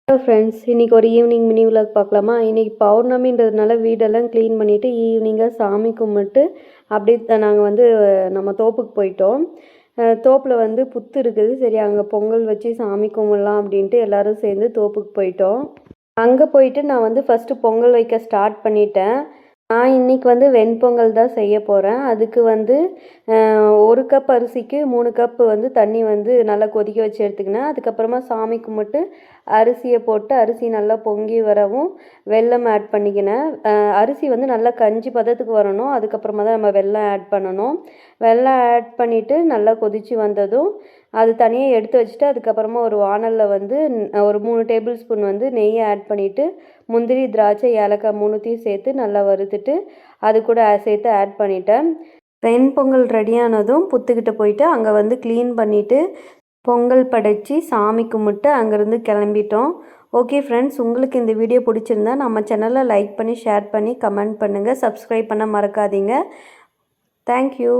Hello friends, இன்றைக்கி ஒரு evening mini vlog பார்க்கலாமா? இன்றைக்கி பௌர்ணமின்றதுனால வீடெல்லாம் க்ளீன் பண்ணிவிட்டு ஈவினிங்காக சாமி கும்பிட்டு அப்படியே நாங்கள் நம்ம தோப்புக்கு போயிட்டோம். தோப்பில் புத்து இருக்குது. சரி, அங்கே பொங்கல் வச்சு சாமி கும்பிடலாம் அப்படின்ட்டு எல்லோரும் சேர்ந்து தோப்புக்கு போயிட்டோம். அங்கே போயிட்டு நான் ஃபஸ்ட்டு பொங்கல் வைக்க ஸ்டார்ட் பண்ணிட்டேன். நான் இன்றைக்கி வெண்பொங்கல் தான் செய்ய போகிறேன். அதுக்கு 1 கப் அரிசிக்கு 3 கப்பு தண்ணி நல்லா கொதிக்க வச்சு எடுத்துக்கினேன். அதுக்கப்புறமா சாமி கும்பிட்டு அரிசியை போட்டு அரிசி நல்லா பொங்கி வரவும் வெல்லம் ஆட் பண்ணிக்கினேன். அரிசி நல்லா கஞ்சி பதத்துக்கு வரணும். அதுக்கப்புறமா தான் நம்ம வெல்லம் ஆட் பண்ணணும். வெல்லம் ஆட் பண்ணிவிட்டு நல்லா கொதித்து வந்ததும் அது தனியாக எடுத்து வச்சுட்டு அதுக்கப்புறமா ஒரு வானலில் ஒரு 3 டேபிள் ஸ்பூன் நெய்யை ஆட் பண்ணிவிட்டு முந்திரி, திராட்சை, ஏலக்காய் 3த்தையும் சேர்த்து நல்லா வறுத்துட்டு அது கூட சேர்த்து ஆட் பண்ணிட்டேன். வெண்பொங்கல் ரெடியானதும் புத்துக்கிட்ட போயிட்டு அங்கே க்ளீன் பண்ணிவிட்டு பொங்கல் படைச்சி சாமி கும்பிட்டு அங்கேருந்து கிளம்பிட்டோம். ஓகே ஃப்ரெண்ட்ஸ், உங்களுக்கு இந்த வீடியோ பிடிச்சிருந்தா நம்ம சேனலை லைக் பண்ணி, ஷேர் பண்ணி, கமெண்ட் பண்ணுங்கள். சப்ஸ்கிரைப் பண்ண மறக்காதீங்க. தேங்க்யூ.